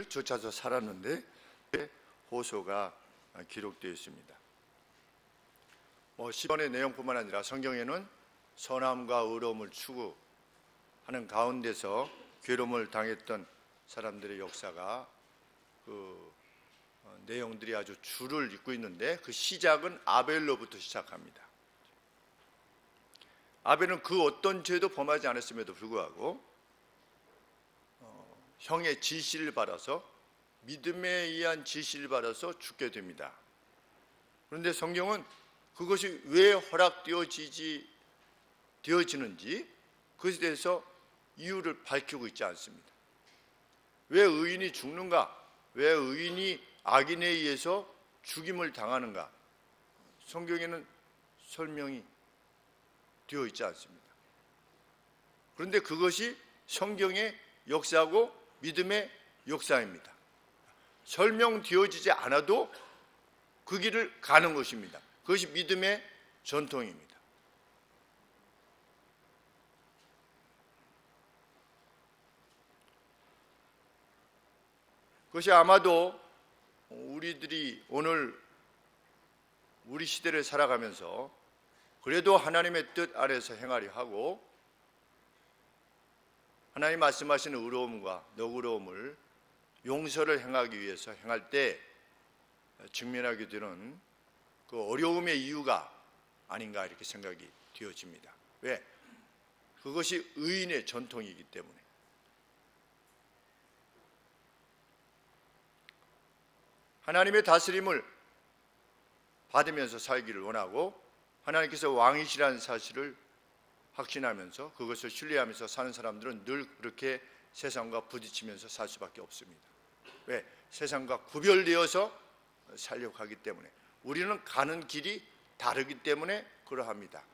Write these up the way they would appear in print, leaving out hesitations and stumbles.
굴을 쫓아서 살았는데 호소가 기록되어 있습니다. 시편의 내용뿐만 아니라 성경에는 선함과 의로움을 추구하는 가운데서 괴로움을 당했던 사람들의 역사가 내용들이 아주 줄을 잇고 있는데, 그 시작은 아벨로부터 시작합니다. 아벨은 그 어떤 죄도 범하지 않았음에도 불구하고 형의 지시를 받아서, 믿음에 의한 지시를 받아서 죽게 됩니다. 그런데 성경은 그것이 왜 허락되어지는지 그것에 대해서 이유를 밝히고 있지 않습니다. 왜 의인이 죽는가? 왜 의인이 악인에 의해서 죽임을 당하는가? 성경에는 설명이 되어 있지 않습니다. 그런데 그것이 성경의 역사고 믿음의 역사입니다. 설명되어지지 않아도 그 길을 가는 것입니다. 그것이 믿음의 전통입니다. 그것이 아마도 우리들이 오늘 우리 시대를 살아가면서 그래도 하나님의 뜻 아래서 행하려 하고 하나님 말씀하시는 의로움과 너그러움을, 용서를 행하기 위해서 행할 때 직면하게 되는 그 어려움의 이유가 아닌가 이렇게 생각이 되어집니다. 왜? 그것이 의인의 전통이기 때문에. 하나님의 다스림을 받으면서 살기를 원하고 하나님께서 왕이시라는 사실을 확신하면서 그것을 신뢰하면서 사는 사람들은 늘 그렇게 세상과 부딪히면서 살 수밖에 없습니다. 왜? 세상과 구별되어서 살려고 하기 때문에. 우리는 가는 길이 다르기 때문에 그러합니다.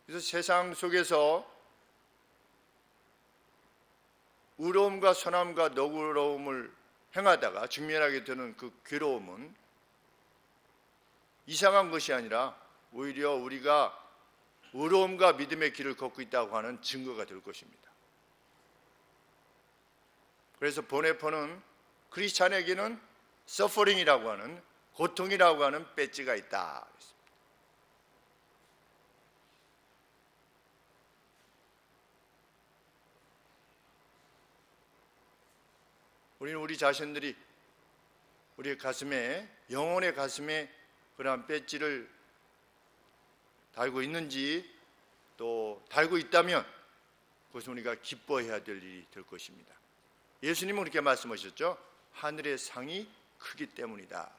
그래서 세상 속에서 의로움과 선함과 너그러움을 행하다가 직면하게 되는 그 괴로움은 이상한 것이 아니라 오히려 우리가 의로움과 믿음의 길을 걷고 있다고 하는 증거가 될 것입니다. 그래서 보네포는 크리스찬에게는 서퍼링이라고 하는, 고통이라고 하는 배지가 있다. 우리는 우리 자신들이 우리의 가슴에, 영혼의 가슴에 그러한 배지를 달고 있는지, 또 달고 있다면 그것은 우리가 기뻐해야 될 일이 될 것입니다. 예수님은 그렇게 말씀하셨죠. 하늘의 상이 크기 때문이다.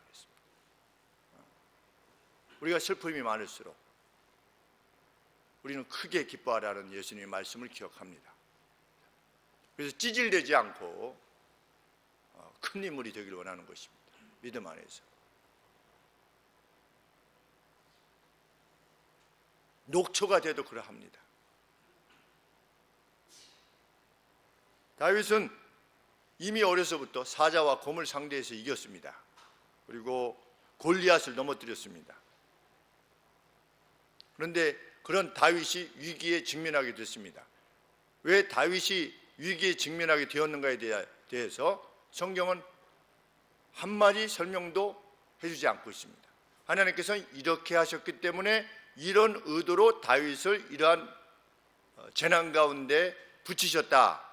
우리가 슬픔이 많을수록 우리는 크게 기뻐하라는 예수님의 말씀을 기억합니다. 그래서 찌질되지 않고 큰 인물이 되기를 원하는 것입니다. 믿음 안에서. 녹초가 돼도 그러합니다. 다윗은 이미 어려서부터 사자와 곰을 상대해서 이겼습니다. 그리고 골리앗을 넘어뜨렸습니다. 그런데 그런 다윗이 위기에 직면하게 됐습니다. 왜 다윗이 위기에 직면하게 되었는가에 대해서 성경은 한마디 설명도 해주지 않고 있습니다. 하나님께서는 이렇게 하셨기 때문에 이런 의도로 다윗을 이러한 재난 가운데 붙이셨다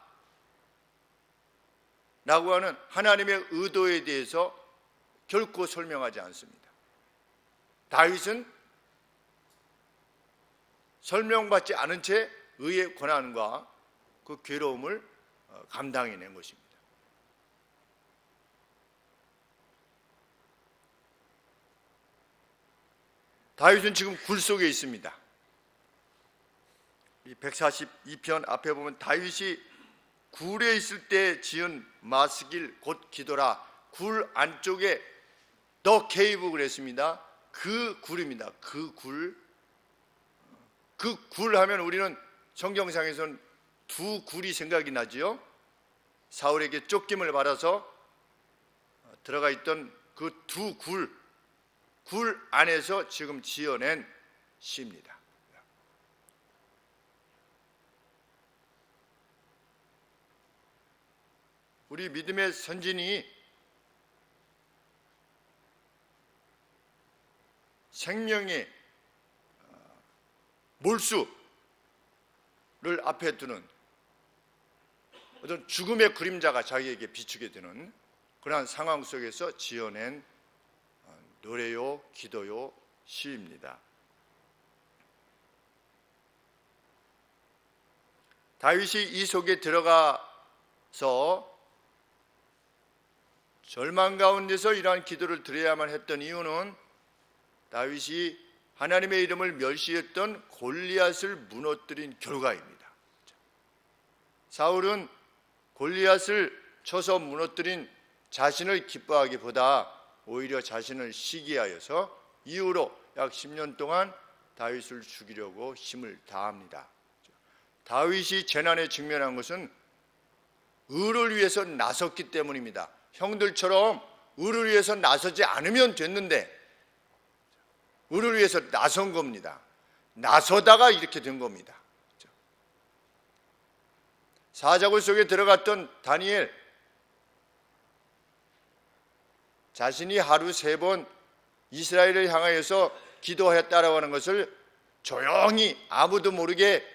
라고 하는 하나님의 의도에 대해서 결코 설명하지 않습니다. 다윗은 설명받지 않은 채 의의 고난과 그 괴로움을 감당해낸 것입니다. 다윗은 지금 굴 속에 있습니다. 이 142편 앞에 보면 다윗이 굴에 있을 때 지은 마스길 곧 기도라, 굴 안쪽에 더 케이브 그랬습니다. 그 굴입니다. 그 굴. 그 굴 하면 우리는 성경상에서는 두 굴이 생각이 나지요. 사울에게 쫓김을 받아서 들어가 있던 그 두 굴 안에서 지금 지어낸 시입니다. 우리 믿음의 선진이 생명의 몰수를 앞에 두는 어떤 죽음의 그림자가 자기에게 비추게 되는 그러한 상황 속에서 지어낸 노래요, 기도요, 시입니다. 다윗이 이 속에 들어가서 절망 가운데서 이러한 기도를 드려야만 했던 이유는 다윗이 하나님의 이름을 멸시했던 골리앗을 무너뜨린 결과입니다. 사울은 골리앗을 쳐서 무너뜨린 자신을 기뻐하기보다 오히려 자신을 시기하여서 이후로 약 10년 동안 다윗을 죽이려고 힘을 다합니다. 다윗이 재난에 직면한 것은 의를 위해서 나섰기 때문입니다. 형들처럼 의를 위해서 나서지 않으면 됐는데 의를 위해서 나선 겁니다. 나서다가 이렇게 된 겁니다. 사자굴 속에 들어갔던 다니엘, 자신이 하루 3번 이스라엘을 향하여서 기도했다라고 하는 것을 조용히 아무도 모르게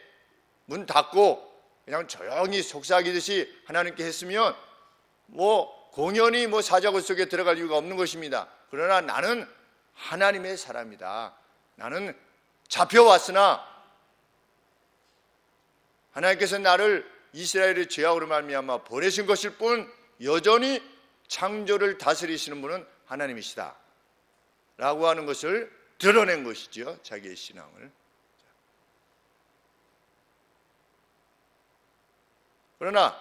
문 닫고 그냥 조용히 속삭이듯이 하나님께 했으면 공연히 사자굴 속에 들어갈 이유가 없는 것입니다. 그러나 나는 하나님의 사람이다. 나는 잡혀왔으나 하나님께서 나를 이스라엘의 죄악으로 말미암아 보내신 것일 뿐 여전히 창조를 다스리시는 분은 하나님이시다 라고 하는 것을 드러낸 것이죠. 자기의 신앙을. 그러나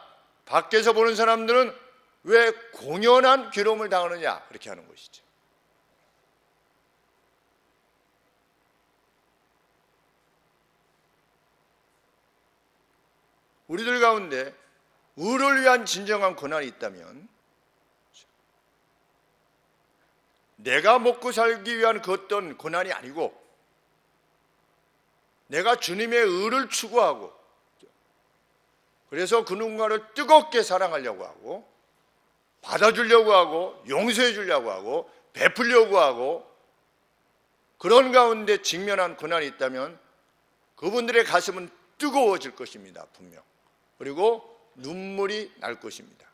밖에서 보는 사람들은 왜 공연한 괴로움을 당하느냐 그렇게 하는 것이죠. 우리들 가운데 의를 위한 진정한 고난이 있다면 내가 먹고 살기 위한 그 어떤 고난이 아니고 내가 주님의 의를 추구하고 그래서 그 누군가를 뜨겁게 사랑하려고 하고 받아주려고 하고 용서해 주려고 하고 베풀려고 하고 그런 가운데 직면한 고난이 있다면 그분들의 가슴은 뜨거워질 것입니다. 분명. 그리고 눈물이 날 것입니다.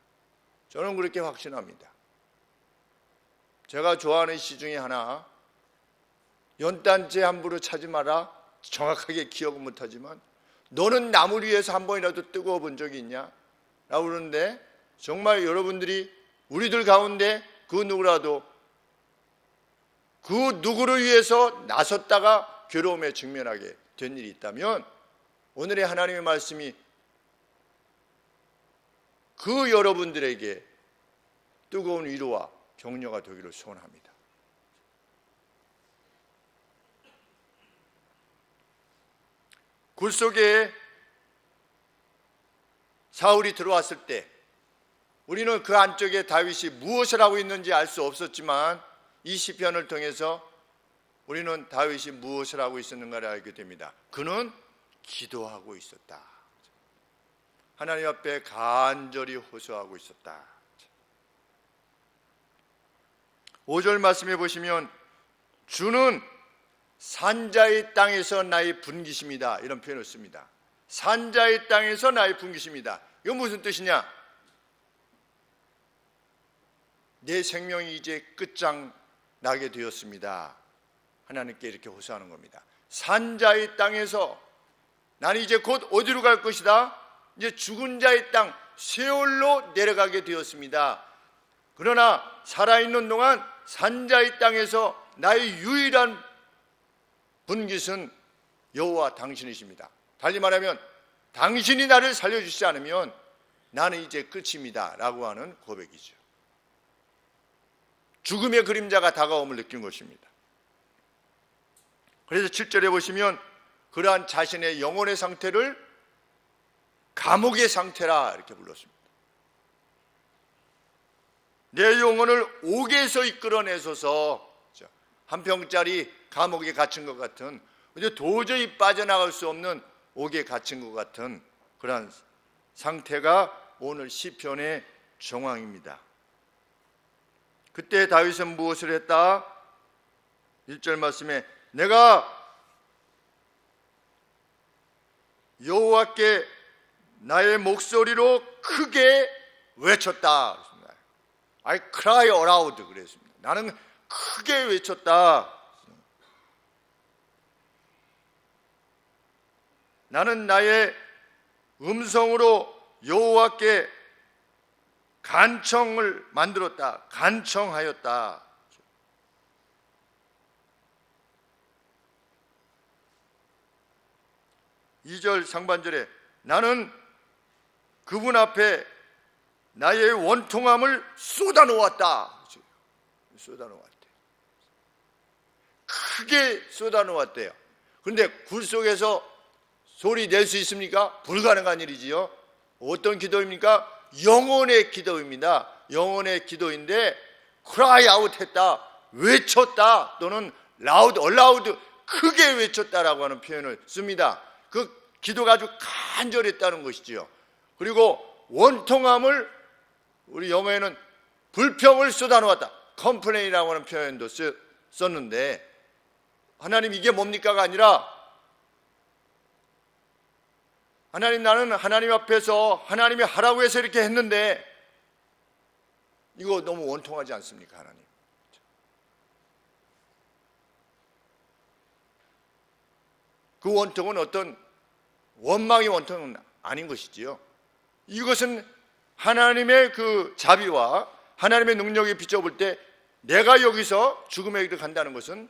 저는 그렇게 확신합니다. 제가 좋아하는 시 중에 하나, 연단제 함부로 차지 마라. 정확하게 기억은 못하지만 너는 남을 위해서 한 번이라도 뜨거워 본 적이 있냐? 라고 그러는데 정말 여러분들이 우리들 가운데 그 누구라도 그 누구를 위해서 나섰다가 괴로움에 직면하게 된 일이 있다면 오늘의 하나님의 말씀이 그 여러분들에게 뜨거운 위로와 격려가 되기를 소원합니다. 굴 속에 사울이 들어왔을 때 우리는 그 안쪽에 다윗이 무엇을 하고 있는지 알 수 없었지만 이 시편을 통해서 우리는 다윗이 무엇을 하고 있었는가를 알게 됩니다. 그는 기도하고 있었다. 하나님 앞에 간절히 호소하고 있었다. 5절 말씀해 보시면 주는 산자의 땅에서 나의 분기심이다 이런 표현을 씁니다. 산자의 땅에서 나의 분기심이다. 이건 무슨 뜻이냐? 내 생명이 이제 끝장 나게 되었습니다. 하나님께 이렇게 호소하는 겁니다. 산자의 땅에서 나는 이제 곧 어디로 갈 것이다? 이제 죽은 자의 땅 세월로 내려가게 되었습니다. 그러나 살아있는 동안 산자의 땅에서 나의 유일한 분깃은 여호와 당신이십니다. 달리 말하면 당신이 나를 살려주시지 않으면 나는 이제 끝입니다 라고 하는 고백이죠. 죽음의 그림자가 다가옴을 느낀 것입니다. 그래서 7절에 보시면 그러한 자신의 영혼의 상태를 감옥의 상태라 이렇게 불렀습니다. 내 영혼을 옥에서 이끌어내소서. 한 평짜리 감옥에 갇힌 것 같은, 이제 도저히 빠져나갈 수 없는 옥에 갇힌 것 같은 그러한 상태가 오늘 시편의 정황입니다. 그때 다윗은 무엇을 했다? 1절 말씀에 내가 여호와께 나의 목소리로 크게 외쳤다. I cry aloud 그랬습니다. 나는 크게 외쳤다. 나는 나의 음성으로 여호와께 간청을 만들었다. 간청하였다. 2절 상반절에 나는 그분 앞에 나의 원통함을 쏟아놓았다. 쏟아놓았대. 크게 쏟아놓았대요. 그런데 굴 속에서 소리 낼 수 있습니까? 불가능한 일이지요. 어떤 기도입니까? 영혼의 기도입니다. 영혼의 기도인데 cry out 했다, 외쳤다, 또는 loud, aloud, 크게 외쳤다라고 하는 표현을 씁니다. 그 기도가 아주 간절했다는 것이지요. 그리고 원통함을 우리 영어에는 불평을 쏟아놓았다, complain이라고 하는 표현도 썼는데, 하나님 이게 뭡니까가 아니라 하나님, 나는 하나님 앞에서 하나님이 하라고 해서 이렇게 했는데 이거 너무 원통하지 않습니까? 하나님, 그 원통은 어떤 원망의 원통은 아닌 것이지요. 이것은 하나님의 그 자비와 하나님의 능력에 비춰볼 때 내가 여기서 죽음의 길을 간다는 것은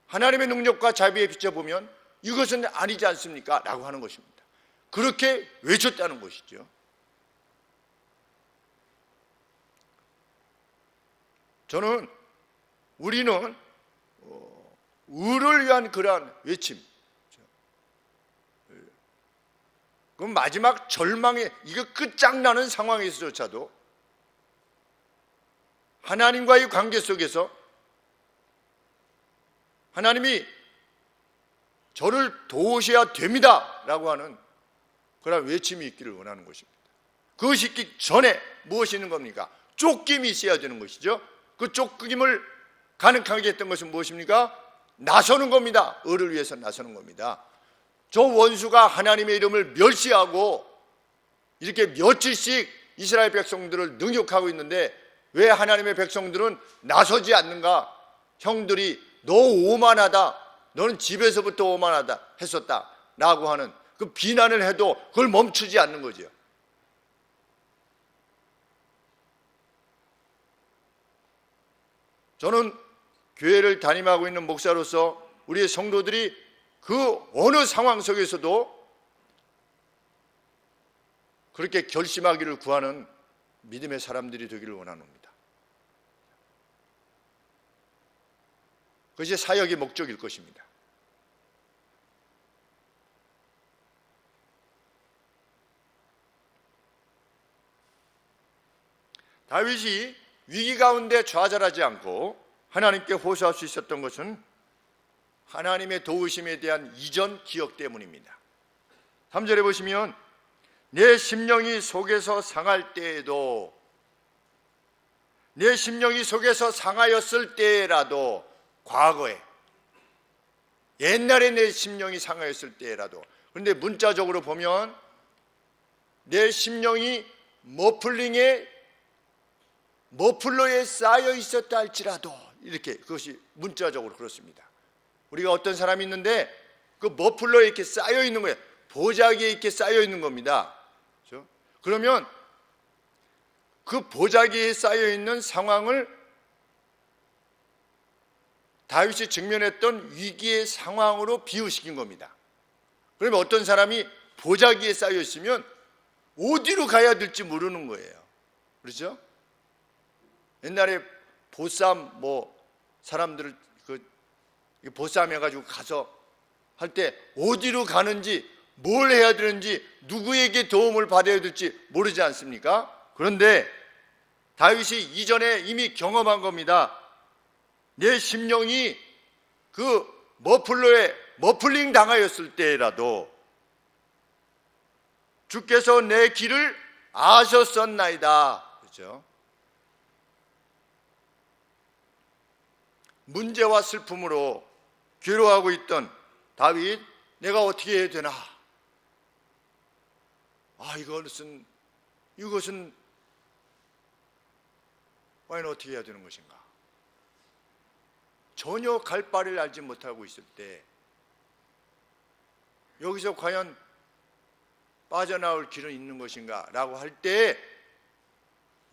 하나님의 능력과 자비에 비춰보면 이것은 아니지 않습니까? 라고 하는 것입니다. 그렇게 외쳤다는 것이죠. 저는 우리는 의를 위한 그러한 외침, 그럼 마지막 절망에 이거 끝장나는 상황에서조차도 하나님과의 관계 속에서 하나님이 저를 도우셔야 됩니다 라고 하는 그런 외침이 있기를 원하는 것입니다. 그것이 있기 전에 무엇이 있는 겁니까? 쫓김이 있어야 되는 것이죠. 그 쫓김을 가능하게 했던 것은 무엇입니까? 나서는 겁니다. 의를 위해서 나서는 겁니다. 저 원수가 하나님의 이름을 멸시하고 이렇게 며칠씩 이스라엘 백성들을 능욕하고 있는데 왜 하나님의 백성들은 나서지 않는가? 형들이 너 오만하다, 너는 집에서부터 오만하다 했었다 라고 하는 그 비난을 해도 그걸 멈추지 않는 거죠. 저는 교회를 담임하고 있는 목사로서 우리의 성도들이 그 어느 상황 속에서도 그렇게 결심하기를 구하는 믿음의 사람들이 되기를 원합니다. 그것이 사역의 목적일 것입니다. 다윗이 위기 가운데 좌절하지 않고 하나님께 호소할 수 있었던 것은 하나님의 도우심에 대한 이전 기억 때문입니다. 3절에 보시면 내 심령이 속에서 상할 때에도, 내 심령이 속에서 상하였을 때라도, 과거에 옛날에 내 심령이 상하였을 때라도, 그런데 문자적으로 보면 내 심령이 머플러에 쌓여 있었다 할지라도, 이렇게 그것이 문자적으로 그렇습니다. 우리가 어떤 사람이 있는데 그 머플러에 이렇게 쌓여 있는 거예요. 보자기에 이렇게 쌓여 있는 겁니다. 그렇죠? 그러면 그 보자기에 쌓여 있는 상황을 다윗이 직면했던 위기의 상황으로 비유시킨 겁니다. 그러면 어떤 사람이 보자기에 쌓여 있으면 어디로 가야 될지 모르는 거예요. 그렇죠? 옛날에 보쌈 사람들을 보쌈 해가지고 가서 할 때 어디로 가는지, 뭘 해야 되는지, 누구에게 도움을 받아야 될지 모르지 않습니까? 그런데 다윗이 이전에 이미 경험한 겁니다. 내 심령이 그 머플러에 머플링 당하였을 때라도 주께서 내 길을 아셨었나이다. 그렇죠? 문제와 슬픔으로 괴로워하고 있던 다윗, 내가 어떻게 해야 되나? 이것은 과연 어떻게 해야 되는 것인가? 전혀 갈 바를 알지 못하고 있을 때 여기서 과연 빠져나올 길은 있는 것인가? 라고 할 때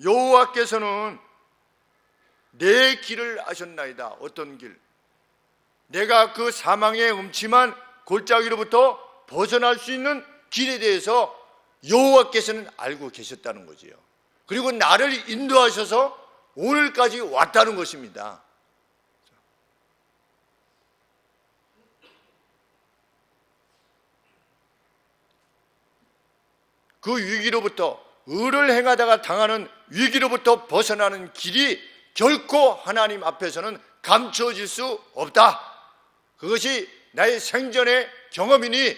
여호와께서는 내 길을 아셨나이다. 어떤 길? 내가 그 사망의 음침한 골짜기로부터 벗어날 수 있는 길에 대해서 여호와께서는 알고 계셨다는 거지요. 그리고 나를 인도하셔서 오늘까지 왔다는 것입니다. 그 위기로부터, 의를 행하다가 당하는 위기로부터 벗어나는 길이 결코 하나님 앞에서는 감춰질 수 없다. 그것이 나의 생전의 경험이니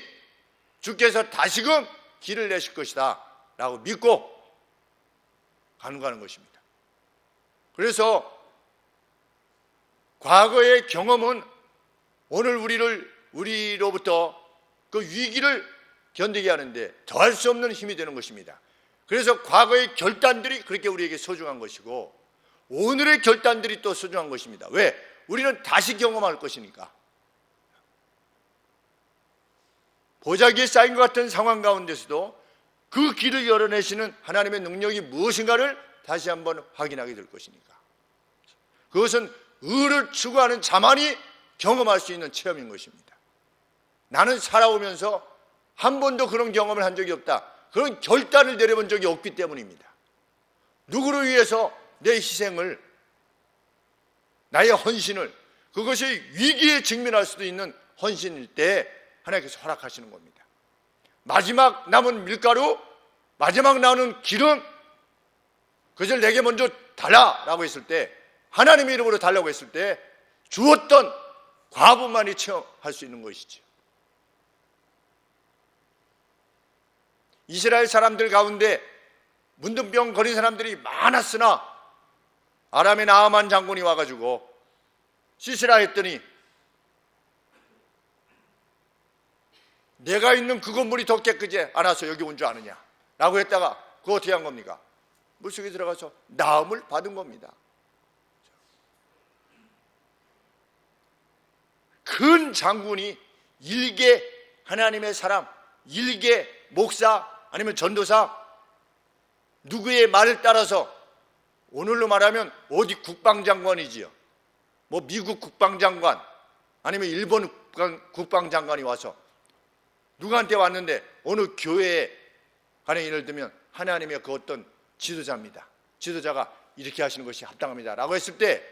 주께서 다시금 길을 내실 것이다 라고 믿고 간구하는 것입니다. 그래서 과거의 경험은 오늘 우리로부터 그 위기를 견디게 하는데 더할 수 없는 힘이 되는 것입니다. 그래서 과거의 결단들이 그렇게 우리에게 소중한 것이고 오늘의 결단들이 또 소중한 것입니다. 왜? 우리는 다시 경험할 것이니까. 보자기에 쌓인 것 같은 상황 가운데서도 그 길을 열어내시는 하나님의 능력이 무엇인가를 다시 한번 확인하게 될 것이니까. 그것은 의를 추구하는 자만이 경험할 수 있는 체험인 것입니다. 나는 살아오면서 한 번도 그런 경험을 한 적이 없다. 그런 결단을 내려본 적이 없기 때문입니다. 누구를 위해서 내 희생을, 나의 헌신을, 그것이 위기에 직면할 수도 있는 헌신일 때 하나님께서 허락하시는 겁니다. 마지막 남은 밀가루, 마지막 나오는 기름, 그것을 내게 먼저 달라라고 했을 때, 하나님의 이름으로 달라고 했을 때 주었던 과부만이 체험할 수 있는 것이죠. 이스라엘 사람들 가운데 문둥병 걸린 사람들이 많았으나 아람의 나아만 장군이 와가지고 시스라 했더니 내가 있는 그 건물이 더 깨끗이 않아서 여기 온 줄 아느냐 라고 했다가 그거 어떻게 한 겁니까? 물속에 들어가서 나음을 받은 겁니다. 큰 장군이 일개 하나님의 사람, 일개 목사 아니면 전도사 누구의 말을 따라서 오늘로 말하면 어디 국방장관이지요. 뭐 미국 국방장관 아니면 일본 국방장관이 와서 누구한테 왔는데 어느 교회에 가령 예를 들면 하나님의 그 어떤 지도자입니다. 지도자가 이렇게 하시는 것이 합당합니다 라고 했을 때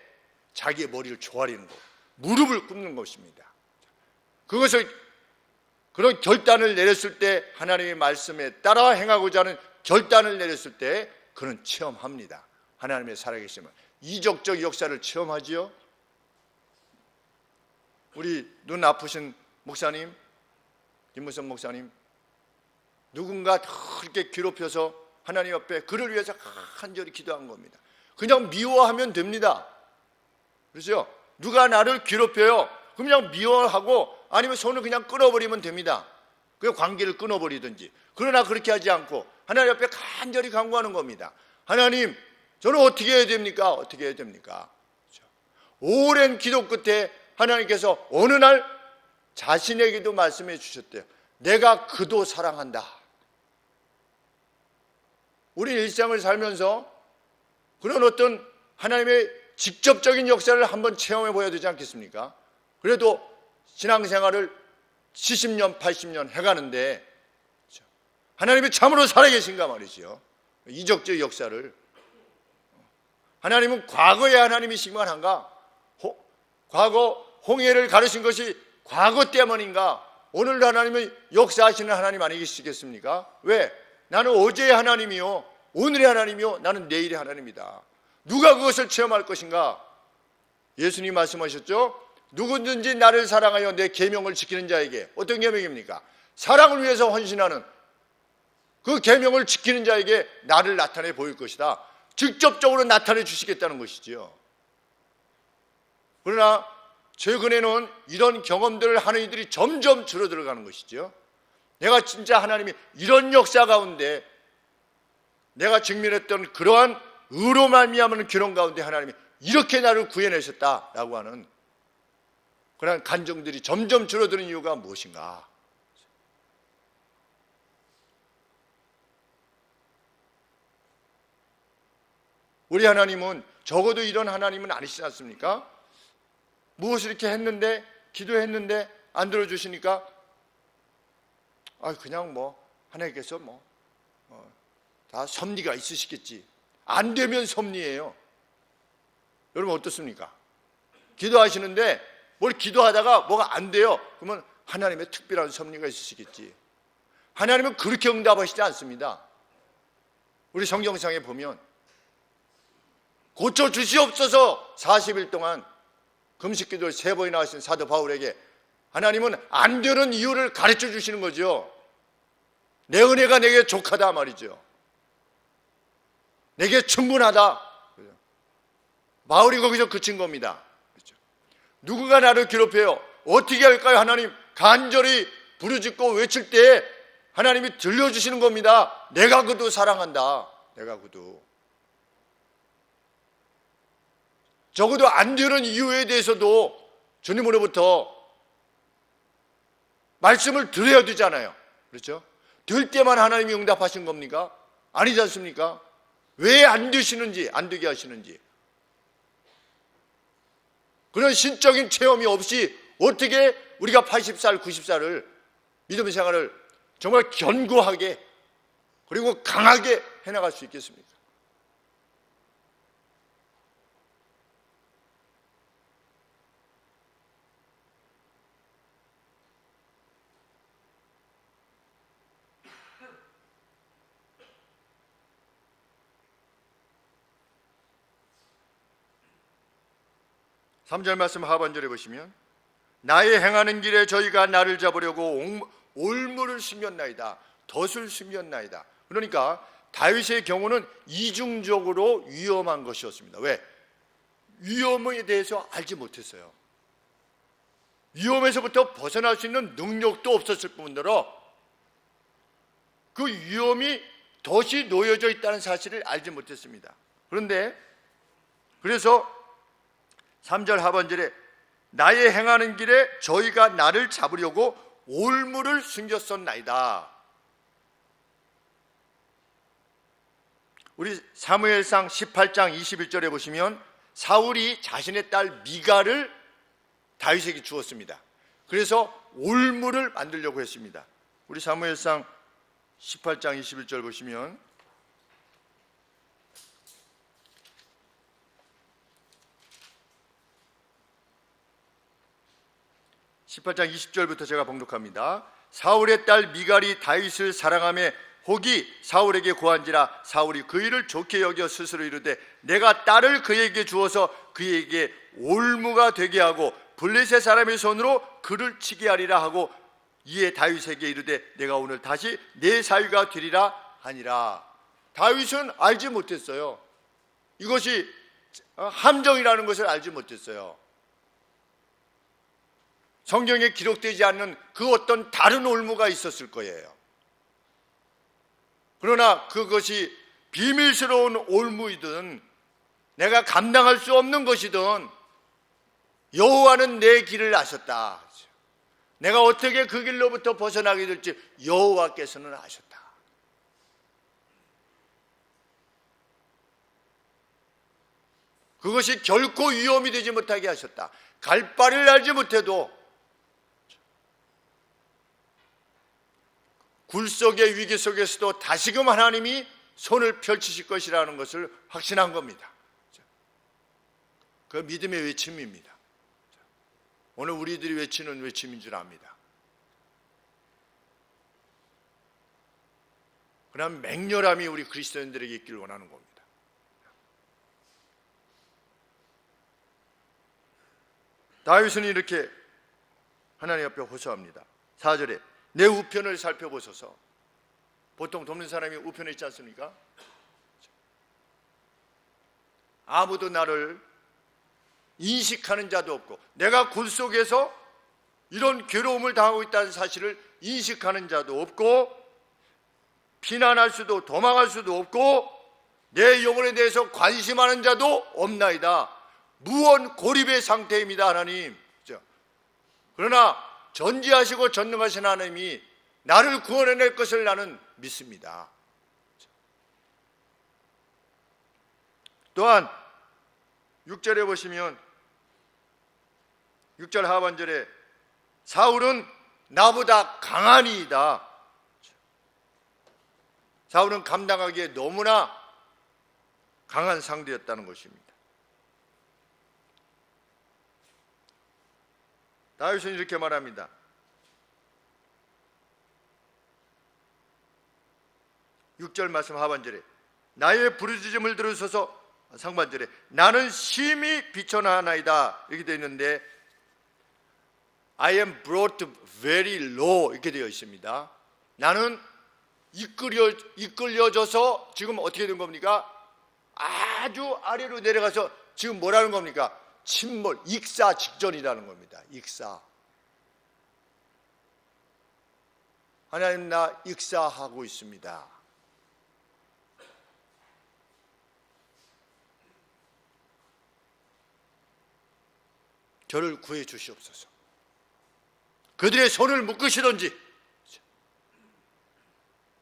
자기의 머리를 조아리는 거, 무릎을 꿇는 것입니다. 그것을 그런 결단을 내렸을 때 하나님의 말씀에 따라 행하고자 하는 결단을 내렸을 때 그는 체험합니다. 하나님의 살아계심을, 이적적 역사를 체험하지요. 우리 눈 아프신 목사님, 김무성 목사님, 누군가 그렇게 괴롭혀서 하나님 앞에 그를 위해서 간절히 기도한 겁니다. 그냥 미워하면 됩니다. 그렇죠? 누가 나를 괴롭혀요? 그냥 미워하고 아니면 손을 그냥 끊어버리면 됩니다. 그 관계를 끊어버리든지. 그러나 그렇게 하지 않고 하나님 앞에 간절히 간구하는 겁니다. 하나님, 저는 어떻게 해야 됩니까? 어떻게 해야 됩니까? 그렇죠? 오랜 기도 끝에 하나님께서 어느 날 자신에게도 말씀해 주셨대요. 내가 그도 사랑한다. 우리 일상을 살면서 그런 어떤 하나님의 직접적인 역사를 한번 체험해 보여야 되지 않겠습니까? 그래도 신앙생활을 70년, 80년 해가는데 하나님이 참으로 살아계신가 말이죠. 이적적 역사를. 하나님은 과거의 하나님이시기만 한가? 과거 홍해를 가르신 것이 과거 때문인가? 오늘 하나님은 역사하시는 하나님 아니시겠습니까? 왜? 나는 어제의 하나님이요, 오늘의 하나님이요, 나는 내일의 하나님이다. 누가 그것을 체험할 것인가? 예수님 말씀하셨죠? 누구든지 나를 사랑하여 내 계명을 지키는 자에게, 어떤 계명입니까? 사랑을 위해서 헌신하는 그 계명을 지키는 자에게 나를 나타내 보일 것이다. 직접적으로 나타내 주시겠다는 것이지요. 그러나 최근에는 이런 경험들을 하는 이들이 점점 줄어들어가는 것이죠. 내가 진짜 하나님이 이런 역사 가운데 내가 직면했던 그러한 의로 말미암은 기록 가운데 하나님이 이렇게 나를 구해내셨다라고 하는 그러한 간증들이 점점 줄어드는 이유가 무엇인가? 우리 하나님은 적어도 이런 하나님은 아니시지 않습니까? 무엇을 이렇게 했는데, 기도했는데 안 들어주시니까 그냥 하나님께서 다 섭리가 있으시겠지. 안 되면 섭리예요. 여러분 어떻습니까? 기도하시는데 뭘 기도하다가 뭐가 안 돼요. 그러면 하나님의 특별한 섭리가 있으시겠지. 하나님은 그렇게 응답하시지 않습니다. 우리 성경상에 보면 고쳐주시옵소서 40일 동안 금식기도를 3번이나 하신 사도 바울에게 하나님은 안 되는 이유를 가르쳐 주시는 거죠. 내 은혜가 내게 족하다 말이죠. 내게 충분하다. 바울이 거기서 그친 겁니다. 누구가 나를 괴롭혀요? 어떻게 할까요? 하나님 간절히 부르짖고 외칠 때 하나님이 들려주시는 겁니다. 내가 그도 사랑한다. 내가 그도. 적어도 안 되는 이유에 대해서도 주님으로부터 말씀을 드려야 되잖아요. 그렇죠? 들 때만 하나님이 응답하신 겁니까? 아니지 않습니까? 왜 안 되시는지, 안 되게 하시는지. 그런 신적인 체험이 없이 어떻게 우리가 80살, 90살을 믿음의 생활을 정말 견고하게 그리고 강하게 해나갈 수 있겠습니까? 삼절 말씀 하반절에 보시면 나의 행하는 길에 저희가 나를 잡으려고 올무를 숨겼나이다. 덫을 숨겼나이다. 그러니까 다윗의 경우는 이중적으로 위험한 것이었습니다. 왜? 위험에 대해서 알지 못했어요. 위험에서부터 벗어날 수 있는 능력도 없었을 뿐더러 그 위험이 덫이 놓여져 있다는 사실을 알지 못했습니다. 그래서 3절 하반절에 나의 행하는 길에 저희가 나를 잡으려고 올무를 숨겼었나이다. 우리 사무엘상 18장 21절에 보시면 사울이 자신의 딸 미갈을 다윗에게 주었습니다. 그래서 올무를 만들려고 했습니다. 우리 사무엘상 18장 21절 보시면 18장 20절부터 제가 봉독합니다. 사울의 딸 미갈이 다윗을 사랑하며 혹이 사울에게 고한지라 사울이 그 일을 좋게 여겨 스스로 이르되 내가 딸을 그에게 주어서 그에게 올무가 되게 하고 블레셋 사람의 손으로 그를 치게 하리라 하고 이에 다윗에게 이르되 내가 오늘 다시 내 사위가 되리라 하니라. 다윗은 알지 못했어요. 이것이 함정이라는 것을 알지 못했어요. 성경에 기록되지 않는 그 어떤 다른 올무가 있었을 거예요. 그러나 그것이 비밀스러운 올무이든 내가 감당할 수 없는 것이든 여호와는 내 길을 아셨다. 내가 어떻게 그 길로부터 벗어나게 될지 여호와께서는 아셨다. 그것이 결코 위험이 되지 못하게 하셨다. 갈 바를 알지 못해도 굴속의 위기 속에서도 다시금 하나님이 손을 펼치실 것이라는 것을 확신한 겁니다. 그 믿음의 외침입니다. 오늘 우리들이 외치는 외침인 줄 압니다. 그런 맹렬함이 우리 그리스도인들에게 있기를 원하는 겁니다. 다윗은 이렇게 하나님 앞에 호소합니다. 4절에 내 우편을 살펴보소서. 보통 돕는 사람이 우편에 있지 않습니까? 아무도 나를 인식하는 자도 없고, 내가 굴 속에서 이런 괴로움을 당하고 있다는 사실을 인식하는 자도 없고, 피난할 수도 도망할 수도 없고, 내 영혼에 대해서 관심하는 자도 없나이다. 무언 고립의 상태입니다, 하나님. 그러나 전지하시고 전능하신 하나님이 나를 구원해낼 것을 나는 믿습니다. 또한 6절에 보시면, 6절 하반절에 사울은 나보다 강하니이다. 사울은 감당하기에 너무나 강한 상대였다는 것입니다. 다윗은 이렇게 말합니다. (6절) 말씀 하반절에 나의 부르짖음을 들으소서, 상반절에 나는 심히 비천하나이다 이렇게 되어 있는데, I am brought very low 이렇게 되어 있습니다. 나는 이끌려져서 지금 어떻게 된 겁니까? 아주 아래로 내려가서 지금 뭐라는 겁니까? 침몰, 익사 직전이라는 겁니다. 익사. 하나님, 나 익사하고 있습니다. 저를 구해 주시옵소서. 그들의 손을 묶으시든지,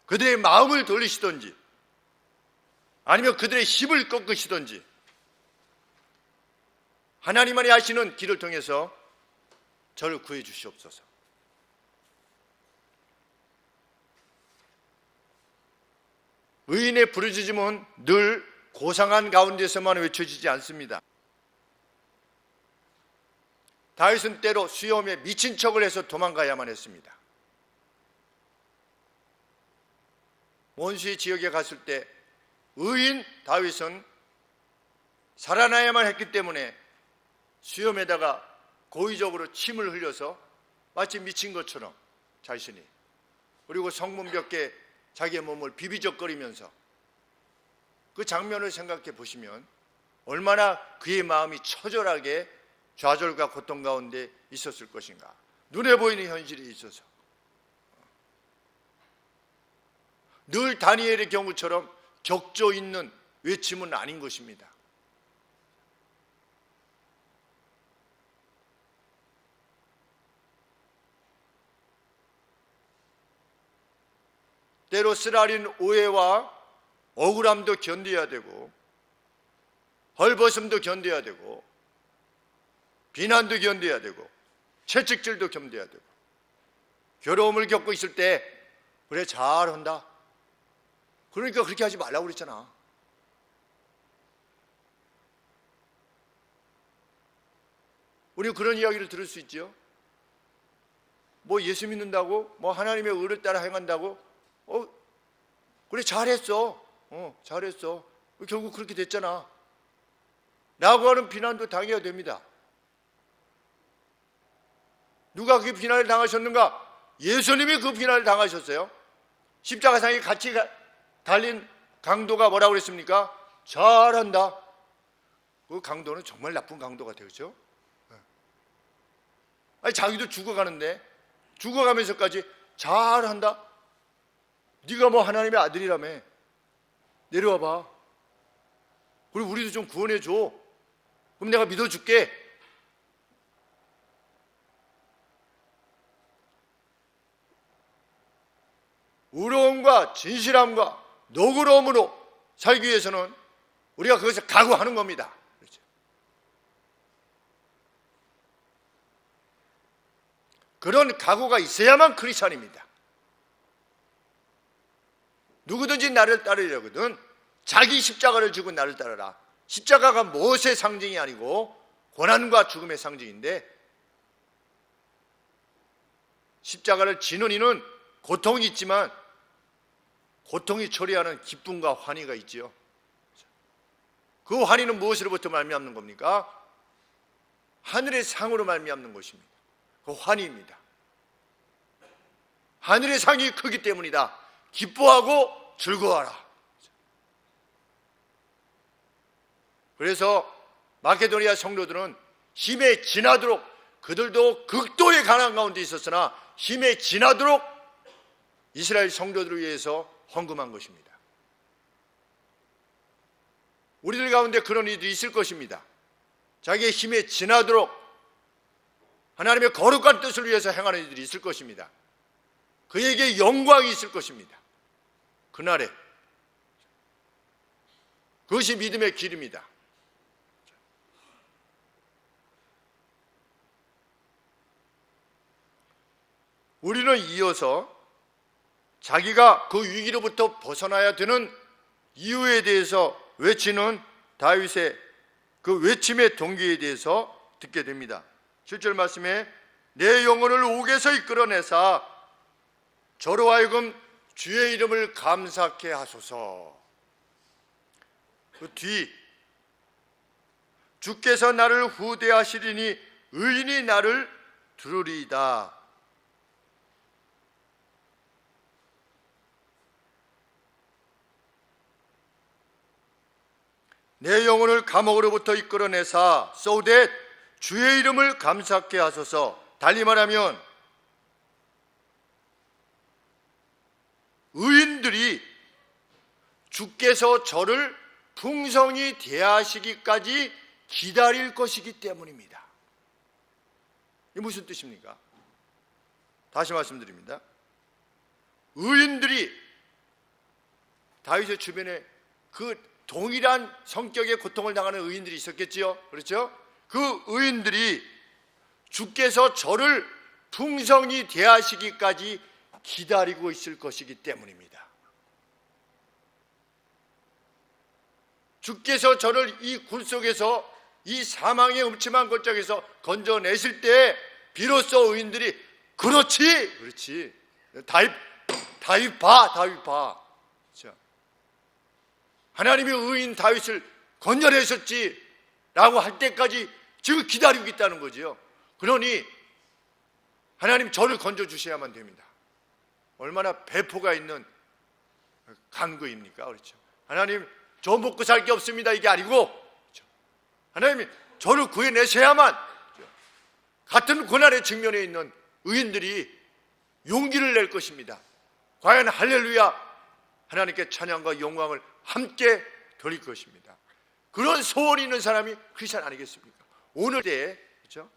그들의 마음을 돌리시든지, 아니면 그들의 힘을 꺾으시든지, 하나님만이 하시는 길을 통해서 저를 구해 주시옵소서. 의인의 부르짖음은 늘 고상한 가운데서만 외쳐지지 않습니다. 다윗은 때로 수염에 미친 척을 해서 도망가야만 했습니다. 원수의 지역에 갔을 때 의인 다윗은 살아나야만 했기 때문에 수염에다가 고의적으로 침을 흘려서 마치 미친 것처럼 자신이, 그리고 성문벽에 자기의 몸을 비비적거리면서, 그 장면을 생각해 보시면 얼마나 그의 마음이 처절하게 좌절과 고통 가운데 있었을 것인가. 눈에 보이는 현실이 있어서 늘 다니엘의 경우처럼 격조 있는 외침은 아닌 것입니다. 때로 쓰라린 오해와 억울함도 견뎌야 되고, 헐벗음도 견뎌야 되고, 비난도 견뎌야 되고, 채찍질도 견뎌야 되고, 괴로움을 겪고 있을 때 그래 잘한다, 그러니까 그렇게 하지 말라고 그랬잖아. 우리는 그런 이야기를 들을 수 있죠. 뭐 예수 믿는다고, 뭐 하나님의 의를 따라 행한다고, 그래 잘했어, 잘했어, 결국 그렇게 됐잖아 라고 하는 비난도 당해야 됩니다. 누가 그 비난을 당하셨는가? 예수님이 그 비난을 당하셨어요. 십자가상에 같이 달린 강도가 뭐라고 그랬습니까? 잘한다. 그 강도는 정말 나쁜 강도가 되겠죠. 아니, 자기도 죽어가는데 죽어가면서까지 잘한다. 네가 뭐 하나님의 아들이라며, 내려와봐, 그리고 우리도 좀 구원해줘, 그럼 내가 믿어줄게. 의로움과 진실함과 너그러움으로 살기 위해서는 우리가 그것을 각오하는 겁니다. 그렇죠? 그런 각오가 있어야만 크리스찬입니다. 누구든지 나를 따르려거든 자기 십자가를 지고 나를 따르라. 십자가가 무엇의 상징이 아니고 고난과 죽음의 상징인데, 십자가를 지는 이는 고통이 있지만 고통이 초래하는 기쁨과 환희가 있지요. 그 환희는 무엇으로부터 말미암는 겁니까? 하늘의 상으로 말미암는 것입니다. 그 환희입니다. 하늘의 상이 크기 때문이다. 기뻐하고 즐거워하라. 그래서 마케도니아 성도들은 힘에 지나도록, 그들도 극도의 가난 가운데 있었으나 힘에 지나도록 이스라엘 성도들을 위해서 헌금한 것입니다. 우리들 가운데 그런 이들이 있을 것입니다. 자기의 힘에 지나도록 하나님의 거룩한 뜻을 위해서 행하는 이들이 있을 것입니다. 그에게 영광이 있을 것입니다. 그날에. 그것이 믿음의 길입니다. 우리는 이어서 자기가 그 위기로부터 벗어나야 되는 이유에 대해서 외치는 다윗의 그 외침의 동기에 대해서 듣게 됩니다. 7절 말씀에 내 영혼을 옥에서 이끌어내사 저로 하여금 주의 이름을 감사케 하소서. 그 뒤 주께서 나를 후대하시리니 의인이 나를 들으리이다. 내 영혼을 감옥으로부터 이끌어내사 so that 주의 이름을 감사케 하소서. 달리 말하면 의인들이 주께서 저를 풍성히 대하시기까지 기다릴 것이기 때문입니다. 이게 무슨 뜻입니까? 다시 말씀드립니다. 의인들이 다윗의 주변에 그 동일한 성격의 고통을 당하는 의인들이 있었겠지요. 그렇죠? 그 의인들이 주께서 저를 풍성히 대하시기까지 기다리고 있을 것이기 때문입니다. 주께서 저를 이 굴 속에서 이 사망의 음침한 골짜기에서 건져내실 때 비로소 의인들이 그렇지 다윗 봐. 그렇죠? 하나님이 의인 다윗을 건져내셨지라고 할 때까지 지금 기다리고 있다는 거지요. 그러니 하나님 저를 건져주셔야만 됩니다. 얼마나 배포가 있는 간구입니까? 그렇죠? 하나님 저 먹고 살 게 없습니다 이게 아니고 그렇죠? 하나님이 저를 구해내셔야만 그렇죠? 같은 고난의 직면에 있는 의인들이 용기를 낼 것입니다. 과연 할렐루야 하나님께 찬양과 영광을 함께 돌릴 것입니다. 그런 소원이 있는 사람이 크리스찬 아니겠습니까? 오늘 때에 그렇죠?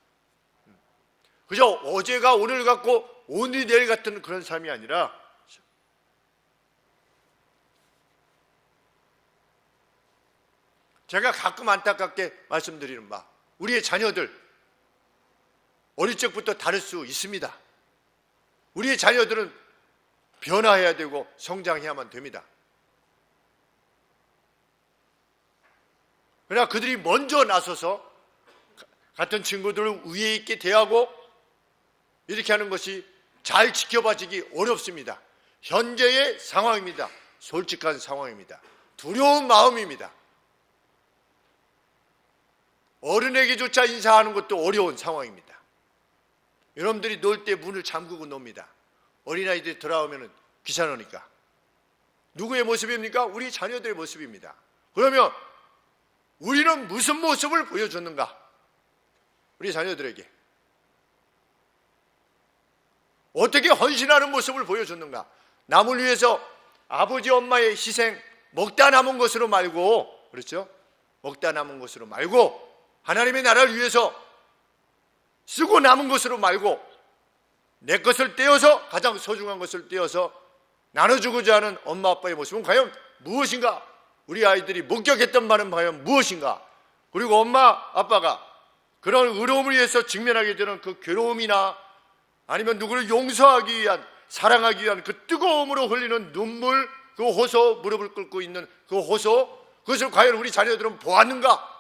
그저 어제가 오늘 같고 오늘이 내일 같은 그런 삶이 아니라 그렇죠? 제가 가끔 안타깝게 말씀드리는 바 우리의 자녀들 어릴 적부터 다를 수 있습니다. 우리의 자녀들은 변화해야 되고 성장해야만 됩니다. 그러나 그들이 먼저 나서서 같은 친구들을 위에 있게 대하고 이렇게 하는 것이 잘 지켜봐지기 어렵습니다. 현재의 상황입니다. 솔직한 상황입니다. 두려운 마음입니다. 어른에게조차 인사하는 것도 어려운 상황입니다. 여러분들이 놀 때 문을 잠그고 놉니다. 어린아이들이 돌아오면 귀찮으니까. 누구의 모습입니까? 우리 자녀들의 모습입니다. 그러면 우리는 무슨 모습을 보여줬는가? 우리 자녀들에게 어떻게 헌신하는 모습을 보여줬는가? 남을 위해서 아버지 엄마의 희생 먹다 남은 것으로 말고 그렇죠? 먹다 남은 것으로 말고 하나님의 나라를 위해서 쓰고 남은 것으로 말고 내 것을 떼어서 가장 소중한 것을 떼어서 나눠주고자 하는 엄마 아빠의 모습은 과연 무엇인가? 우리 아이들이 목격했던 바는 과연 무엇인가? 그리고 엄마 아빠가 그런 의로움을 위해서 직면하게 되는 그 괴로움이나 아니면 누구를 용서하기 위한 사랑하기 위한 그 뜨거움으로 흘리는 눈물, 그 호소, 무릎을 꿇고 있는 그 호소, 그것을 과연 우리 자녀들은 보았는가?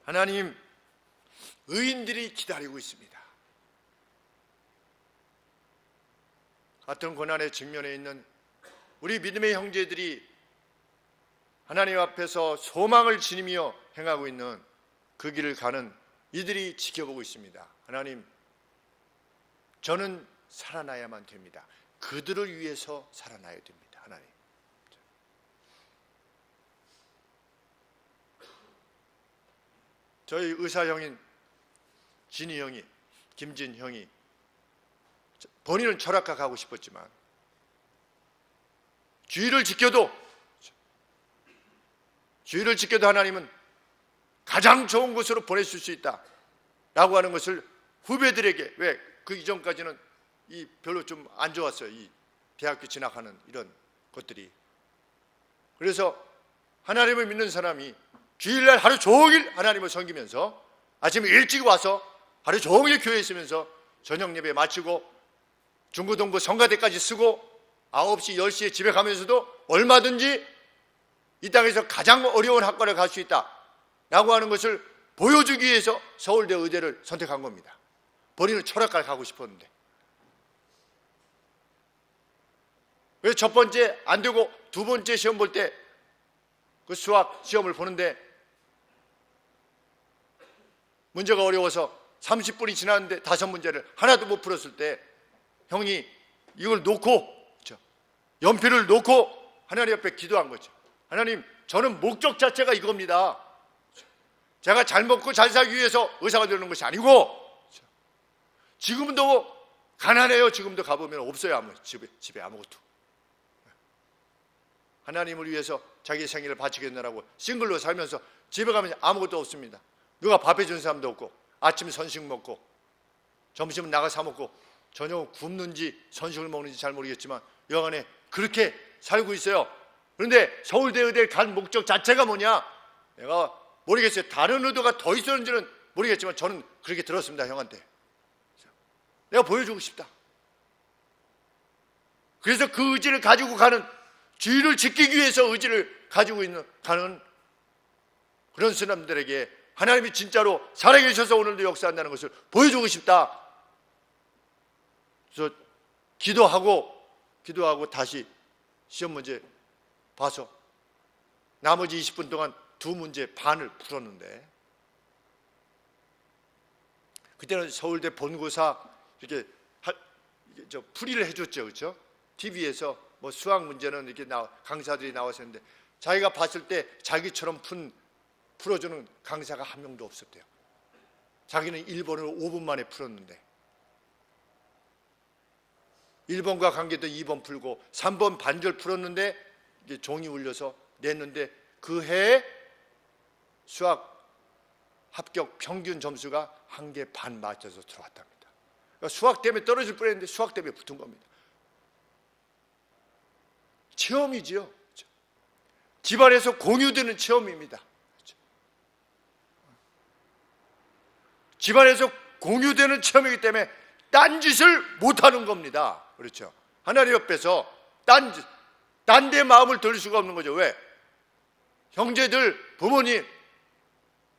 하나님, 의인들이 기다리고 있습니다. 같은 고난의 직면에 있는 우리 믿음의 형제들이 하나님 앞에서 소망을 지니며 행하고 있는 그 길을 가는 이들이 지켜보고 있습니다. 하나님, 저는 살아나야만 됩니다. 그들을 위해서 살아나야 됩니다. 하나님, 저희 의사 형인 진희 형이, 김진 형이 본인은 철학과 가고 싶었지만 주의를 지켜도 하나님은 가장 좋은 곳으로 보내실 수 있다라고 하는 것을 후배들에게, 왜 그 이전까지는 별로 좀 안 좋았어요. 이 대학교 진학하는 이런 것들이. 그래서 하나님을 믿는 사람이 주일날 하루 종일 하나님을 섬기면서 아침에 일찍 와서 하루 종일 교회에 있으면서 저녁 예배 마치고 중고등부 성가대까지 쓰고 9시, 10시에 집에 가면서도 얼마든지 이 땅에서 가장 어려운 학과를 갈 수 있다라고 하는 것을 보여주기 위해서 서울대 의대를 선택한 겁니다. 본인은 철학과를 가고 싶었는데. 그래서 첫 번째 안 되고 두 번째 시험 볼 때 그 수학 시험을 보는데 문제가 어려워서 30분이 지났는데 5문제를 하나도 못 풀었을 때 형이 이걸 놓고, 연필을 놓고 하나님 앞에 기도한 거죠. 하나님, 저는 목적 자체가 이겁니다. 제가 잘 먹고 잘 살기 위해서 의사가 되는 것이 아니고, 지금도 가난해요. 지금도 가보면 없어요. 집에 아무것도. 하나님을 위해서 자기 생일을 바치겠느라고 싱글로 살면서 집에 가면 아무것도 없습니다. 누가 밥 해준 사람도 없고, 아침 선식 먹고 점심은 나가 사 먹고 저녁 굶는지 선식을 먹는지 잘 모르겠지만 여간에 그렇게 살고 있어요. 그런데 서울대 의대를 간 목적 자체가 뭐냐? 내가 모르겠어요. 다른 의도가 더 있었는지는 모르겠지만 저는 그렇게 들었습니다. 형한테. 내가 보여주고 싶다. 그래서 그 의지를 가지고 가는, 주의를 지키기 위해서 의지를 가지고 가는 그런 사람들에게 하나님이 진짜로 살아계셔서 오늘도 역사한다는 것을 보여주고 싶다. 그래서 기도하고 다시 시험 문제 봐서 나머지 20분 동안 2문제 반을 풀었는데, 그때는 서울대 본고사 이렇게 풀이를 해줬죠, 그렇죠? TV에서 뭐 수학 문제는 이렇게 강사들이 나와서 했는데 자기가 봤을 때 자기처럼 풀어주는 강사가 한 명도 없었대요. 자기는 1번을 5분 만에 풀었는데 1번과 관계도 2번 풀고 3번 반절 풀었는데 이게 종이 울려서 냈는데 그 해에 수학 합격 평균 점수가 1개 반 맞춰서 들어왔답니다. 그러니까 수학 때문에 떨어질 뻔했는데 수학 때문에 붙은 겁니다. 체험이지요. 집안에서 공유되는 체험입니다. 집안에서 공유되는 체험이기 때문에 딴짓을 못하는 겁니다. 그렇죠? 하나님 옆에서 딴 데 마음을 돌릴 수가 없는 거죠. 왜? 형제들, 부모님,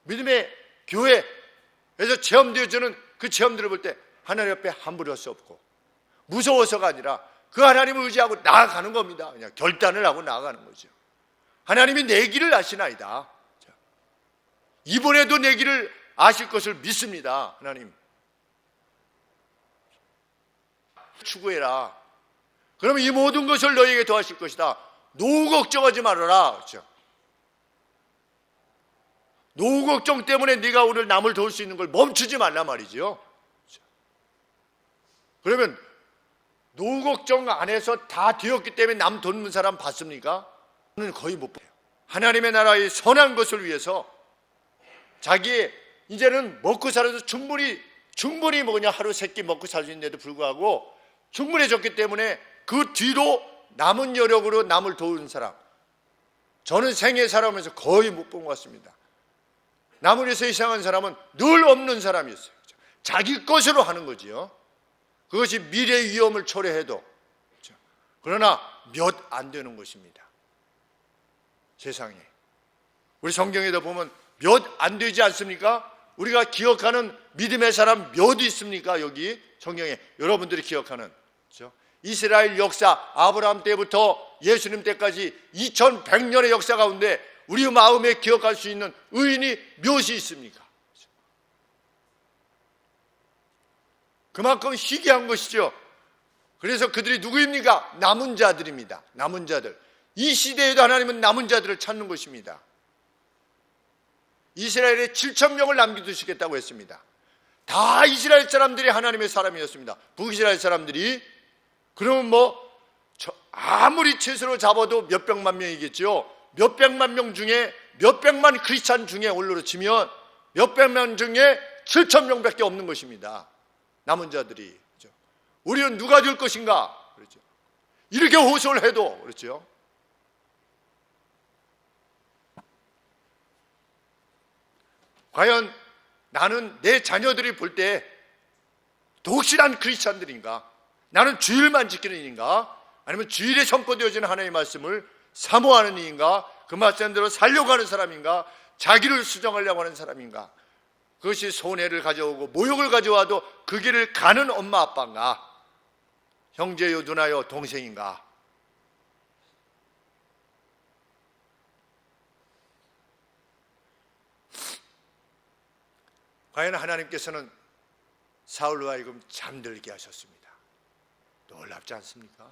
믿음의 교회에서 체험되어지는 그 체험들을 볼 때 하나님 옆에 함부로 할 수 없고, 무서워서가 아니라 그 하나님을 의지하고 나아가는 겁니다. 그냥 결단을 하고 나아가는 거죠. 하나님이 내 길을 아시나이다. 이번에도 내 길을 아실 것을 믿습니다. 하나님, 추구해라. 그러면 이 모든 것을 너희에게 더하실 것이다. 노후 걱정하지 말아라. 그렇죠? 노후 걱정 때문에 네가 오늘 남을 도울 수 있는 걸 멈추지 말라 말이죠. 그렇죠? 그러면 노후 걱정 안 해서 다 되었기 때문에 남 돕는 사람 봤습니까? 저는 거의 못 봐요. 하나님의 나라의 선한 것을 위해서 자기의 이제는 먹고 살아서 충분히 뭐냐 하루 3끼 먹고 살 수 있는데도 불구하고 충분해졌기 때문에 그 뒤로 남은 여력으로 남을 도우는 사람, 저는 생애 살아오면서 거의 못 본 것 같습니다. 남을 위해서 희생한 사람은 늘 없는 사람이었어요. 자기 것으로 하는 거지요. 그것이 미래의 위험을 초래해도. 그러나 몇 안 되는 것입니다. 세상에. 우리 성경에도 보면 몇 안 되지 않습니까? 우리가 기억하는 믿음의 사람 몇 있습니까? 여기 성경에 여러분들이 기억하는, 그렇죠? 이스라엘 역사, 아브라함 때부터 예수님 때까지 2100년의 역사 가운데 우리 마음에 기억할 수 있는 의인이 몇이 있습니까? 그만큼 희귀한 것이죠. 그래서 그들이 누구입니까? 남은 자들입니다. 남은 자들. 이 시대에도 하나님은 남은 자들을 찾는 것입니다. 이스라엘에 7,000명을 남겨두시겠다고 했습니다. 다 이스라엘 사람들이 하나님의 사람이었습니다. 북이스라엘 사람들이. 그러면 아무리 최소로 잡아도 몇백만 명이겠죠. 몇백만 명 중에 몇백만 크리스찬 중에 올로로 치면 몇백만 중에 7,000명밖에 없는 것입니다. 남은 자들이. 그렇죠? 우리는 누가 될 것인가? 그렇죠? 이렇게 호소를 해도 그렇죠. 과연 나는 내 자녀들이 볼 때 독실한 크리스찬들인가? 나는 주일만 지키는 이인가? 아니면 주일에 선포되어지는 하나님의 말씀을 사모하는 이인가? 그 말씀대로 살려고 하는 사람인가? 자기를 수정하려고 하는 사람인가? 그것이 손해를 가져오고 모욕을 가져와도 그 길을 가는 엄마 아빠인가? 형제요 누나요 동생인가? 과연 하나님께서는 사울로 하여금 잠들게 하셨습니다. 놀랍지 않습니까?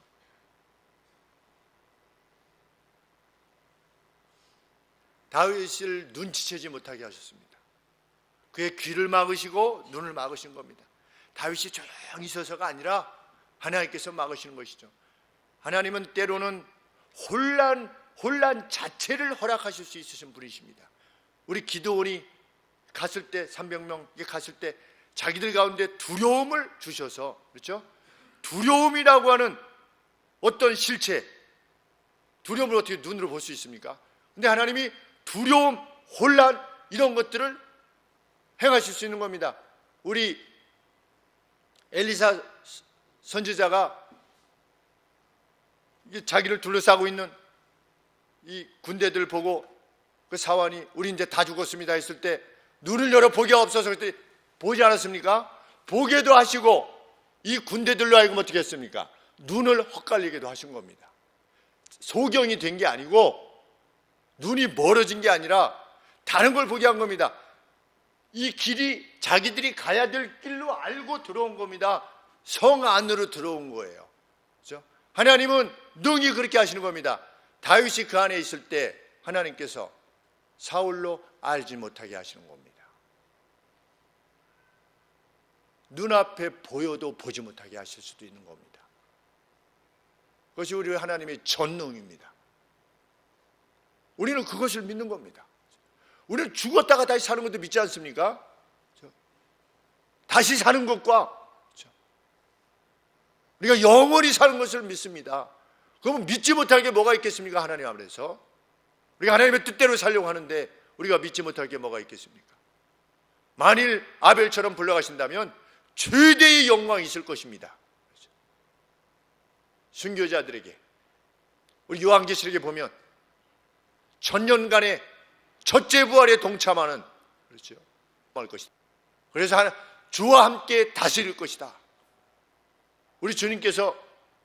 다윗을 눈치채지 못하게 하셨습니다. 그의 귀를 막으시고 눈을 막으신 겁니다. 다윗이 조용히 서서가 아니라 하나님께서 막으시는 것이죠. 하나님은 때로는 혼란 자체를 허락하실 수 있으신 분이십니다. 우리 기드온이 갔을 때 300명에 갔을 때 자기들 가운데 두려움을 주셔서 그렇죠? 두려움이라고 하는 어떤 실체, 두려움을 어떻게 눈으로 볼 수 있습니까? 근데 하나님이 두려움, 혼란 이런 것들을 행하실 수 있는 겁니다. 우리 엘리사 선지자가 자기를 둘러싸고 있는 이 군대들 보고 그 사환이 우리 이제 다 죽었습니다 했을 때 눈을 열어 보기가 없어서 그랬더니 보지 않았습니까? 보게도 하시고 이 군대들로 하여금 어떻게 했습니까? 눈을 헛갈리게도 하신 겁니다. 소경이 된 게 아니고 눈이 멀어진 게 아니라 다른 걸 보게 한 겁니다. 이 길이 자기들이 가야 될 길로 알고 들어온 겁니다. 성 안으로 들어온 거예요. 그렇죠? 하나님은 능히 그렇게 하시는 겁니다. 다윗이 그 안에 있을 때 하나님께서 사울로 알지 못하게 하시는 겁니다. 눈앞에 보여도 보지 못하게 하실 수도 있는 겁니다. 그것이 우리 하나님의 전능입니다. 우리는 그것을 믿는 겁니다. 우리는 죽었다가 다시 사는 것도 믿지 않습니까? 다시 사는 것과 우리가 영원히 사는 것을 믿습니다. 그러면 믿지 못할 게 뭐가 있겠습니까? 하나님 앞에서 우리가 하나님의 뜻대로 살려고 하는데 우리가 믿지 못할 게 뭐가 있겠습니까? 만일 아벨처럼 불러가신다면 최대의 영광이 있을 것입니다. 순교자들에게 우리 요한계시록에 보면 천년간의 첫째 부활에 동참하는 그렇죠. 할 것이다. 그래서 주와 함께 다스릴 것이다. 우리 주님께서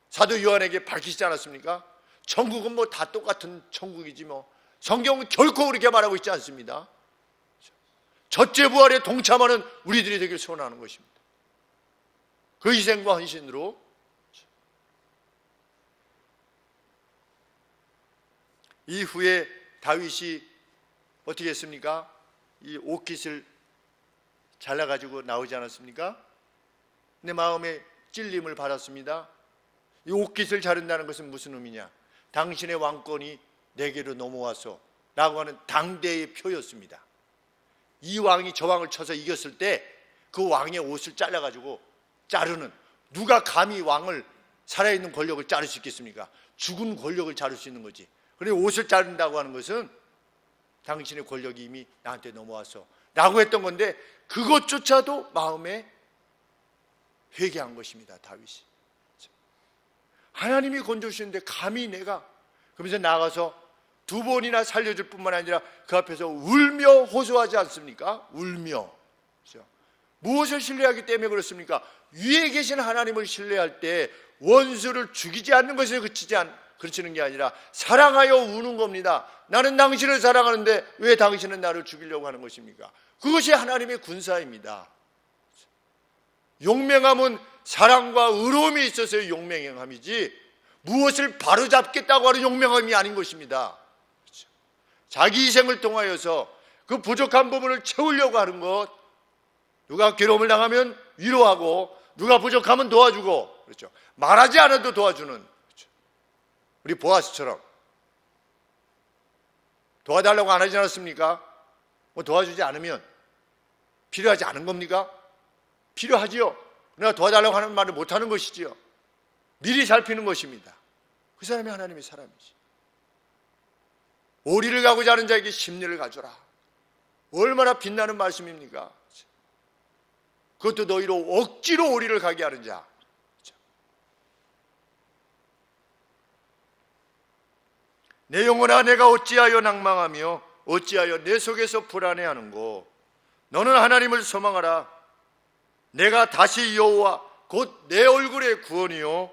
사도 요한에게 밝히시지 않았습니까? 천국은 뭐 다 똑같은 천국이지 뭐. 성경은 결코 그렇게 말하고 있지 않습니다. 첫째 부활에 동참하는 우리들이 되길 소원하는 것입니다. 그 희생과 헌신으로 이후에 다윗이 어떻게 했습니까? 이 옷깃을 잘라가지고 나오지 않았습니까? 내 마음에 찔림을 받았습니다. 이 옷깃을 자른다는 것은 무슨 의미냐? 당신의 왕권이 내게로 넘어와서 라고 하는 당대의 표였습니다. 이 왕이 저 왕을 쳐서 이겼을 때 그 왕의 옷을 잘라가지고 자르는, 누가 감히 왕을 살아있는 권력을 자를 수 있겠습니까? 죽은 권력을 자를 수 있는 거지. 그런데 옷을 자른다고 하는 것은 당신의 권력이 이미 나한테 넘어와서 라고 했던 건데 그것조차도 마음에 회개한 것입니다. 다윗이. 하나님이 건져주시는데 감히 내가, 그러면서 나가서 2번이나 살려줄 뿐만 아니라 그 앞에서 울며 호소하지 않습니까? 울며. 그렇죠? 무엇을 신뢰하기 때문에 그렇습니까? 위에 계신 하나님을 신뢰할 때 원수를 죽이지 않는 것에 그치는 게 아니라 사랑하여 우는 겁니다. 나는 당신을 사랑하는데 왜 당신은 나를 죽이려고 하는 것입니까? 그것이 하나님의 군사입니다. 용맹함은 사랑과 의로움이 있어서의 용맹함이지 무엇을 바로잡겠다고 하는 용맹함이 아닌 것입니다. 그렇죠? 자기 희생을 통하여서 그 부족한 부분을 채우려고 하는 것, 누가 괴로움을 당하면 위로하고 누가 부족하면 도와주고, 그렇죠? 말하지 않아도 도와주는, 그렇죠? 우리 보아스처럼 도와달라고 안 하지 않았습니까? 뭐 도와주지 않으면 필요하지 않은 겁니까? 필요하지요. 내가 도와달라고 하는 말을 못하는 것이지요. 미리 살피는 것입니다. 그 사람이 하나님의 사람이지. 오리를 가고자 하는 자에게 심리를 가져라. 얼마나 빛나는 말씀입니까? 그것도 너희로 억지로 오리를 가게 하는 자. 내 영혼아, 내가 어찌하여 낭망하며 어찌하여 내 속에서 불안해하는고? 너는 하나님을 소망하라. 내가 다시 여호와 곧 내 얼굴의 구원이요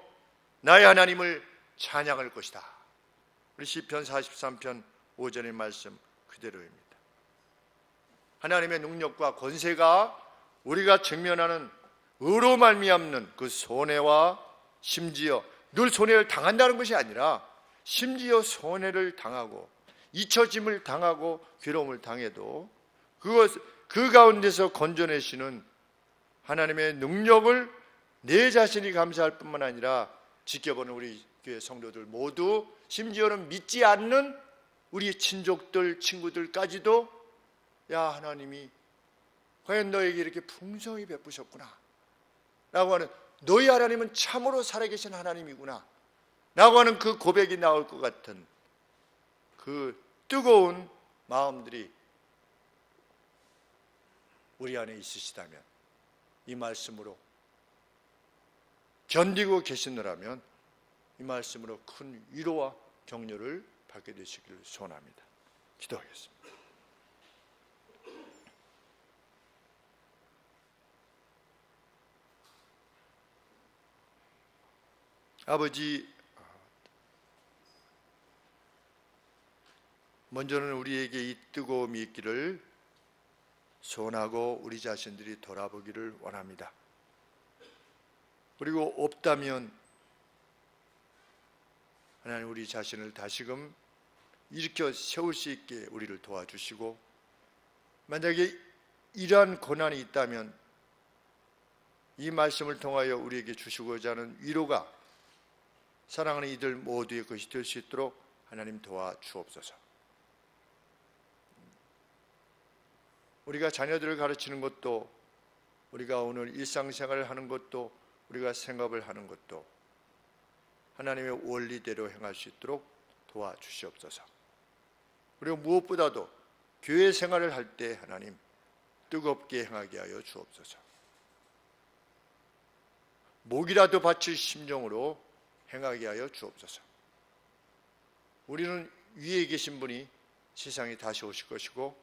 나의 하나님을 찬양할 것이다. 우리 시편 43편 5절의 말씀 그대로입니다. 하나님의 능력과 권세가 우리가 직면하는 의로 말미암는 그 손해와 심지어 늘 손해를 당한다는 것이 아니라 심지어 손해를 당하고 잊혀짐을 당하고 괴로움을 당해도 그 가운데서 건져내시는 하나님의 능력을 내 자신이 감사할 뿐만 아니라 지켜보는 우리 교회 성도들 모두, 심지어는 믿지 않는 우리 친족들, 친구들까지도 야, 하나님이 과연 너에게 이렇게 풍성히 베푸셨구나 라고 하는, 너희 하나님은 참으로 살아계신 하나님이구나 라고 하는 그 고백이 나올 것 같은 그 뜨거운 마음들이 우리 안에 있으시다면, 이 말씀으로 견디고 계시느라면 이 말씀으로 큰 위로와 격려를 받게 되시기를 소원합니다. 기도하겠습니다. 아버지, 먼저는 우리에게 이 뜨거움이 있기를 소원하고 우리 자신들이 돌아보기를 원합니다. 그리고 없다면 하나님, 우리 자신을 다시금 일으켜 세울 수 있게 우리를 도와주시고, 만약에 이러한 고난이 있다면 이 말씀을 통하여 우리에게 주시고자 하는 위로가 사랑하는 이들 모두의 것이 될 수 있도록 하나님 도와주옵소서. 우리가 자녀들을 가르치는 것도, 우리가 오늘 일상생활을 하는 것도, 우리가 생업을 하는 것도 하나님의 원리대로 행할 수 있도록 도와주시옵소서. 그리고 무엇보다도 교회 생활을 할 때 하나님 뜨겁게 행하게 하여 주옵소서. 목이라도 바칠 심정으로 행하게 하여 주옵소서. 우리는 위에 계신 분이 세상에 다시 오실 것이고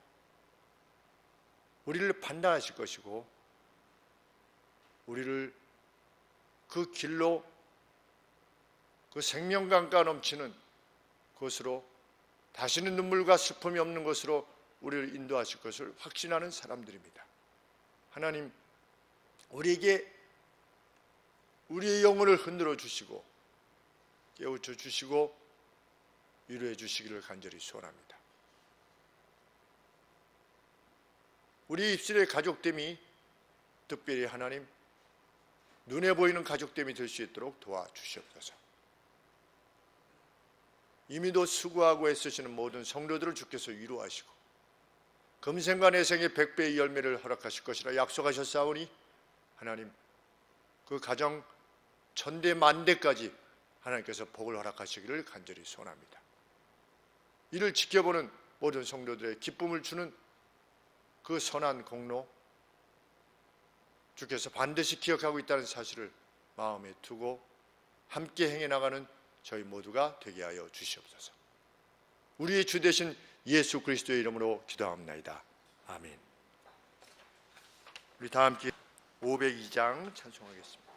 우리를 판단하실 것이고 우리를 그 길로, 그 생명감과 넘치는 것으로, 다시는 눈물과 슬픔이 없는 것으로 우리를 인도하실 것을 확신하는 사람들입니다. 하나님, 우리에게 우리의 영혼을 흔들어 주시고 깨우쳐 주시고 위로해 주시기를 간절히 소원합니다. 우리 입술의 가족됨이 특별히 하나님 눈에 보이는 가족됨이 될 수 있도록 도와주시옵소서. 이미도 수고하고 애쓰시는 모든 성도들을 주께서 위로하시고 금생과 내생의 100배의 열매를 허락하실 것이라 약속하셨사오니 하나님, 그 가정 천대 만대까지 하나님께서 복을 허락하시기를 간절히 소원합니다. 이를 지켜보는 모든 성도들의 기쁨을 주는 그 선한 공로, 주께서 반드시 기억하고 있다는 사실을 마음에 두고 함께 행해 나가는 저희 모두가 되게 하여 주시옵소서. 우리의 주 되신 예수 그리스도의 이름으로 기도합니다. 아멘. 우리 다 함께 502장 찬송하겠습니다.